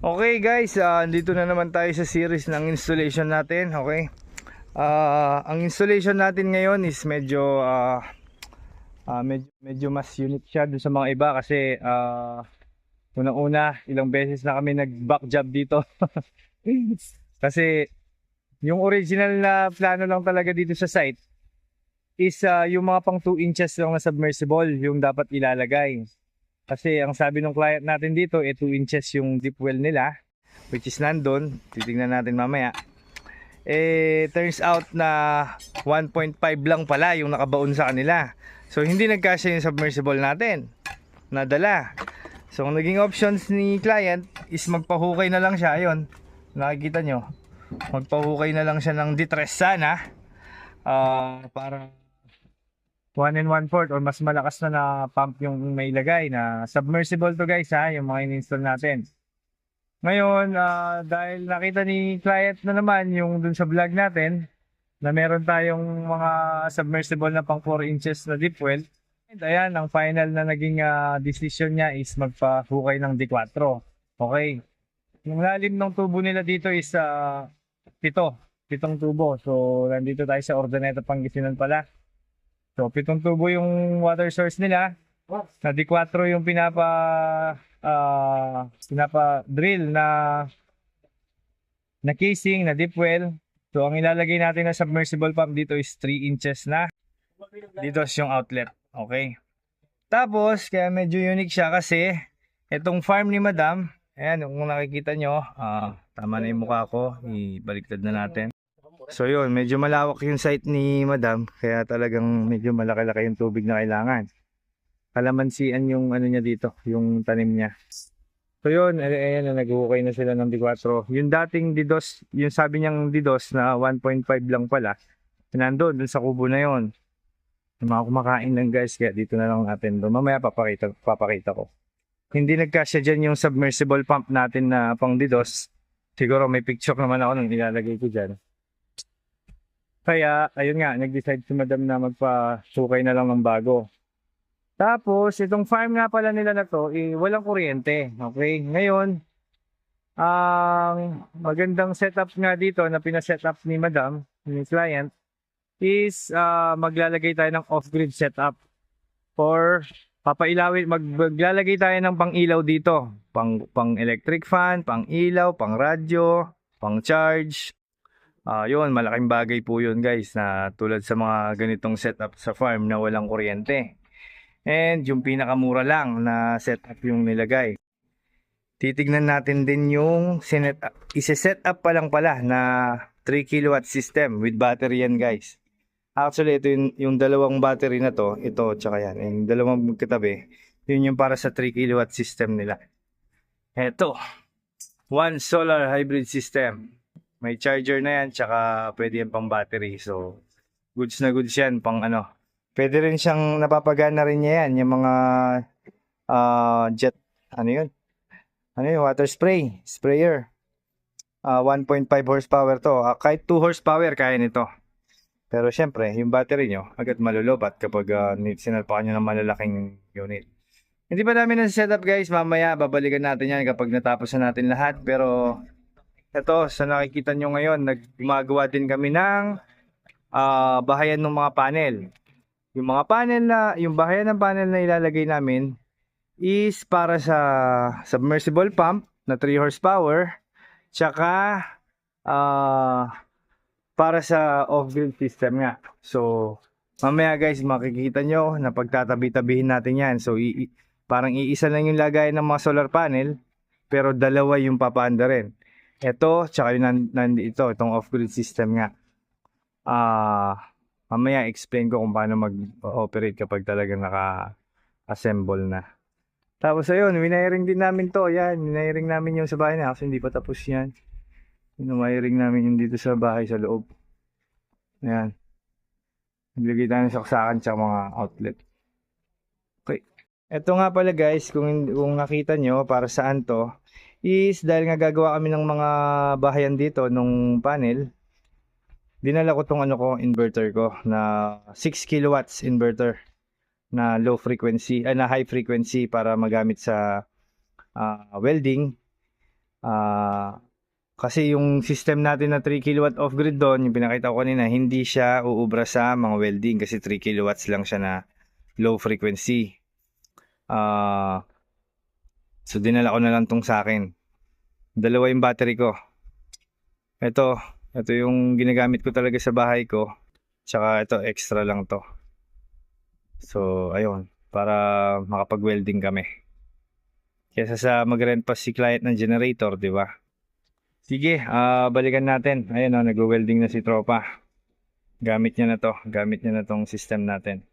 Okay guys, andito na naman tayo sa series ng installation natin. Okay. Ang installation natin ngayon is medyo mas unique siya dun sa mga iba kasi unang-una, ilang beses na kami nag-back job dito. Kasi yung original na plano lang talaga dito sa site is yung mga pang 2 inches lang na submersible yung dapat ilalagay. Kasi ang sabi ng client natin dito, 2 inches yung deep well nila, which is nandun. Titingnan natin mamaya. Turns out na 1.5 lang pala yung nakabaon sa kanila. So, hindi nagkasya yung submersible natin. Nadala. So, ang naging options ni client is magpahukay na lang siya. Ayun, nakikita nyo. Magpahukay na lang siya ng detress sana. Para 1 and 1/4 or mas malakas na pump yung may ilagay na submersible to guys ha, yung mga in-install natin. Ngayon, dahil nakita ni client na naman yung dun sa vlog natin na meron tayong mga submersible na pang 4 inches na deep well. And ayan, ang final na naging decision niya is magpahukay ng D4. Okay. Yung lalim ng tubo nila dito is 7 tubo. So, nandito tayo sa Urdaneta, Pangasinan pala. So, 7 tubo yung water source nila. Na D4 yung pinapa drill na casing na deep well. So, ang ilalagay natin na submersible pump dito is 3 inches na. Dito yung outlet. Okay. Tapos, kaya medyo unique siya kasi itong farm ni Madam, ayan, kung nakikita nyo, tama na yung mukha ko, ibaliktad na natin. So yun, medyo malawak yung site ni Madam, kaya talagang medyo malaki-laki yung tubig na kailangan. Kalamansian yung ano niya dito, yung tanim niya. So yun, ayan na, nag-ukay na sila ng D4. Yung dating DDoS, yung sabi niyang DDoS na 1.5 lang pala, nandun, dun sa kubo na yun. Yung mga kumakain lang guys, kaya dito na lang natin doon. Mamaya papakita ko. Hindi nagkasya dyan yung submersible pump natin na pang DDoS. Siguro may picture naman ako nung ilalagay ko dyan. Kaya, ayun nga, nag-decide si Madam na magpa-sukay na lang ng bago. Tapos, itong farm nga pala nila na to, walang kuryente. Okay? Ngayon, ang magandang setup nga dito na pina-setup ni Madam, ni client, is maglalagay tayo ng off-grid setup. Or, maglalagay tayo ng pang-ilaw dito. Pang electric fan, pang-ilaw, pang-radyo, pang-charge. Yun, malaking bagay po yun guys na tulad sa mga ganitong setup sa farm na walang kuryente. And yung pinakamura lang na setup yung nilagay. Titignan natin din yung isa-set up pa lang pala na 3 kilowatt system with battery yan guys. Actually, ito yung dalawang battery na to, ito tsaka yan, yung dalawang katabi, yun yung para sa 3 kilowatt system nila. Ito, one solar hybrid system. May charger na yan, tsaka pwede yan pang battery. So, goods na goods yan, pang ano. Pwede rin siyang napapagana rin niya yan, yung mga jet, ano yun? Ano yun? Water sprayer. 1.5 horsepower to. Kahit 2 horsepower, kaya nito. Pero syempre, yung battery nyo, agad malulobat kapag sinalpakan nyo ng malalaking unit. Hindi pa namin nasa-setup guys, mamaya babalikan natin yan kapag natapos na natin lahat. Pero ito, sa nakikita nyo ngayon, gumagawa din kami ng bahayan ng mga panel. Yung bahayan ng panel na ilalagay namin is para sa submersible pump na 3 horsepower, tsaka para sa off-grid system nga. So, mamaya guys, makikita nyo na pagtatabi-tabihin natin yan. So, parang iisa lang yung lagay ng mga solar panel, pero dalawa yung papaanda rin. Ito, tsaka yung nandito, itong off-grid system nga. Mamaya explain ko kung paano mag-operate kapag talaga naka-assemble na. Tapos ayun, winayiring din namin to. Yan, winayiring namin yung sa bahay na. Kasi hindi pa tapos yan. Winayiring namin yung dito sa bahay sa loob. Ayan. Naglagay tayo ng saksakan tsaka mga outlet. Okay. Ito nga pala guys, kung nakita nyo para saan to, is dahil nga gagawa kami ng mga bahayan dito nung panel, dinala ko tong inverter ko na 6 kilowatts inverter na low frequency, na high frequency para magamit sa welding. Ah, kasi yung system natin na 3 kilowatt off-grid doon, yung pinakita ko kanina, hindi siya uubra sa mga welding kasi 3 kilowatts lang siya na low frequency. Ah, so dinala ko na lang tong sa akin. Dalawa yung battery ko. Ito yung ginagamit ko talaga sa bahay ko. Tsaka ito, extra lang to. So, ayun, para makapag-welding kami. Kesa sa mag-rent pa si client ng generator, di ba? Sige, balikan natin. Ayun, nag-welding na si tropa. Gamit niya na to. Gamit niya na tong system natin.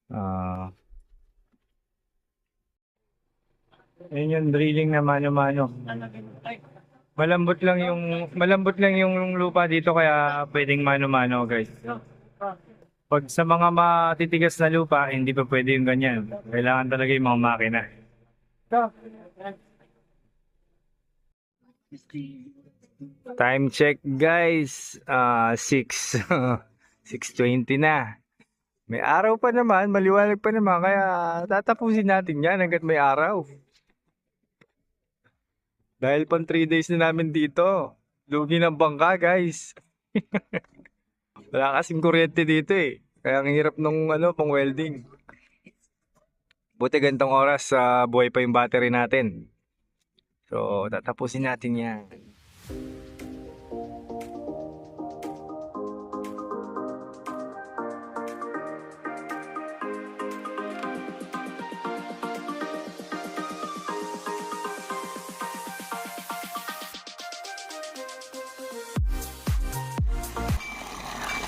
Ah, ayun yung drilling na mano-mano. Malambot lang yung lupa dito kaya pwedeng mano-mano, guys. Pag sa mga matitigas na lupa, hindi pa pwede yung ganyan. Kailangan talaga yung mga makina. Time check, guys. 6. 6:20 na. May araw pa naman, maliwanag pa naman, kaya tatapusin natin yan hanggat may araw. Dahil pang 3 days na namin dito. Lugi ng bangka, guys. Wala kasing kuryente dito eh. Kaya ang hirap nung pang welding. Buti gantong oras sa buhay pa yung battery natin. So, tatapusin natin yan.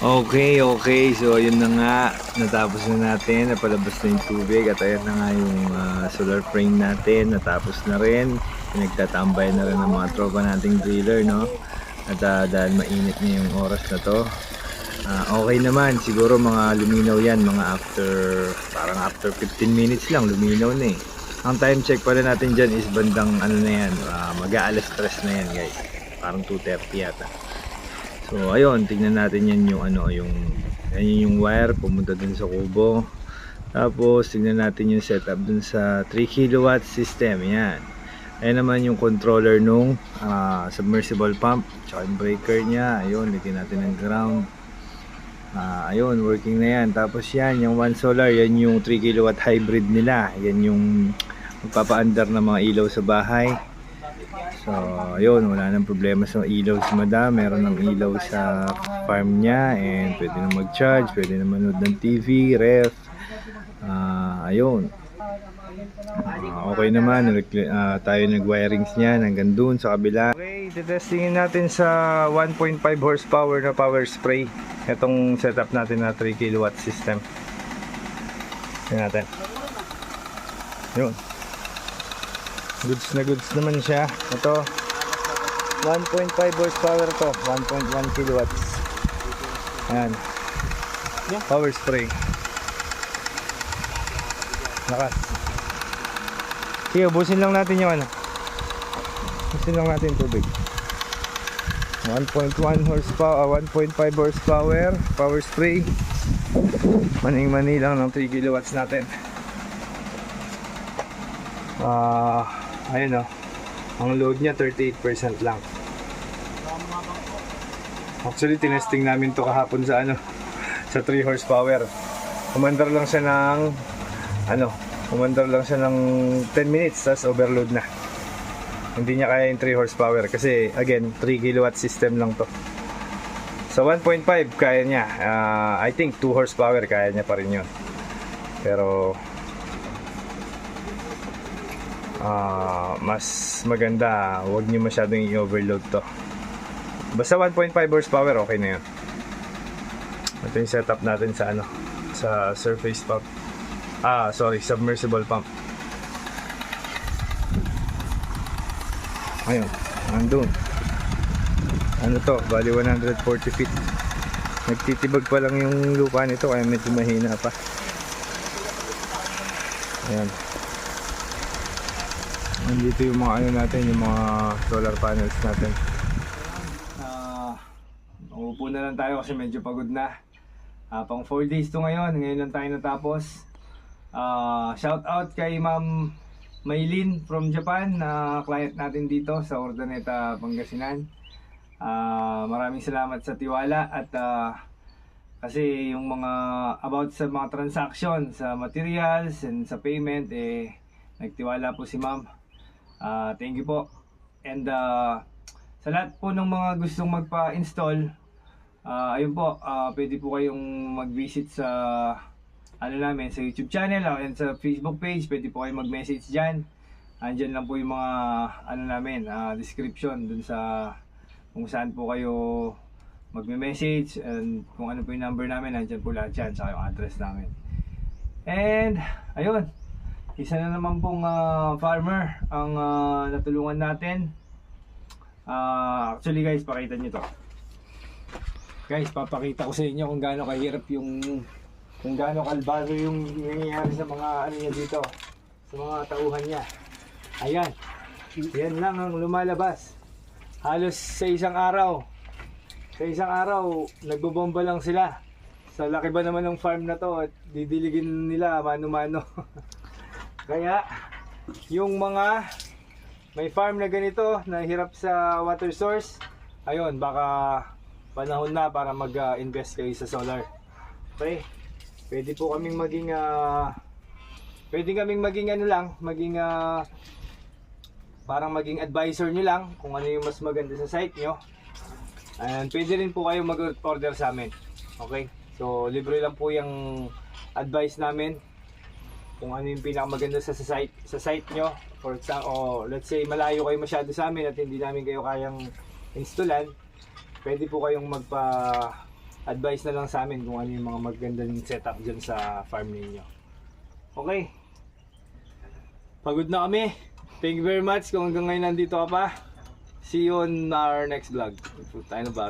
Okay. So, yun na nga. Natapos na natin. Napalabas na yung tubig. At ayan na nga yung solar frame natin. Natapos na rin. Pinagtatambay na rin ng mga tropa nating driller, no? At dahil mainit na yung oras na to, okay naman. Siguro mga luminaw yan. Parang after 15 minutes lang, luminaw na eh. Ang time check pala natin dyan is bandang na yan. Mag-aalas 3 na yan, guys. Parang 2:30 yata. So ayun, tingnan natin yan yung wire pumunta dun sa kubo. Tapos tingnan natin yung setup dun sa 3 kilowatt system. Yan. Ayan naman yung controller nung submersible pump. Tsaka yung breaker niya. Ayun, lagyan natin ng ground. Ayun, working na yan. Tapos yan, yung One Solar, yan yung 3 kilowatt hybrid nila. Yan yung magpapa-under ng mga ilaw sa bahay. So, ayun, wala nang problema sa ilaw si madam. Meron ng ilaw sa farm niya and pwede na mag-charge, pwede na manood ng TV, ref. Ayun. Okay naman, tayo nag-wirings niyan hanggang dun sa kabila. Okay, testingin natin sa 1.5 horsepower na power spray. Itong setup natin na 3 kilowatt system. Tingnan natin. Yun. Goods naman siya. Ito 1.5 horsepower to, 1.1 kilowatts. Ayan. Power spray. Lakas. Sige, ubusin lang natin yung ubusin lang natin tubig. 1.1 horsepower, 1.5 horsepower power spray. Maning-mani lang ng 3 kilowatts natin. Ayun ang load niya 38% lang. Actually tinesting namin to kahapon sa sa 3 horsepower. Umandar lang siya ng 10 minutes tapos overload na. Hindi niya kaya yung 3 horsepower kasi again 3 kilowatt system lang to. Sa 1.5 kaya niya. I think 2 horsepower kaya niya pa rin yun. Pero mas maganda huwag niyo masyadong i-overload to. Basta 1.5 horsepower okay na yun. Ito yung setup natin sa sa surface pump. Submersible pump. Ayun, nandun. Bali 140 feet. Nagtitibag pa lang yung lupa nito kaya medyo mahina pa. Ayan. Nandito yung mga natin, yung mga solar panels natin. Uupo na lang tayo kasi medyo pagod na. Pang 4 days to ngayon lang tayo natapos. Shout out kay Ma'am Maylin from Japan na client natin dito sa Urdaneta, Pangasinan. Maraming salamat sa tiwala at kasi yung mga about sa mga transaction sa materials and sa payment nagtiwala po si ma'am. Thank you po. And sa lahat po ng mga gustong magpa-install, ayun po, pwede po kayong mag-visit sa namin sa YouTube channel and sa Facebook page. Pwede po kayong mag-message dyan. Andyan lang po yung mga namin, description dun sa kung saan po kayo magme-message and kung ano po yung number namin, andyan po lahat yan, saka yung address namin. And ayun, isa na naman pong farmer ang natulungan natin. Actually guys, pakita nyo to. Guys, papakita ko sa inyo kung gaano kahirap kung gaano kalbado yung nangyayari sa mga niya dito, sa mga tauhan niya. Ayan, yan lang ang lumalabas. Halos sa isang araw nagbobomba lang sila. Sa laki ba naman ng farm na to at didiligin nila mano-mano. Kaya yung mga may farm na ganito na hirap sa water source, ayun, baka panahon na para mag-invest kayo sa solar. Okay? Pwede po kaming maging parang maging advisor nyo lang kung ano yung mas maganda sa site nyo. And pwede rin po kayo mag-order sa amin. Okay? So libre lang po yung advice namin kung ano yung pinakamaganda sa site nyo. For example, let's say malayo kayo masyado sa amin at hindi namin kayo kayang installan, pwede po kayong magpa-advise na lang sa amin kung ano yung mga magandang setup dyan sa farm ninyo. Okay? Pagod na kami. Thank you very much kung hanggang ngayon nandito ka pa. See you on our next vlog. Tayo na ba?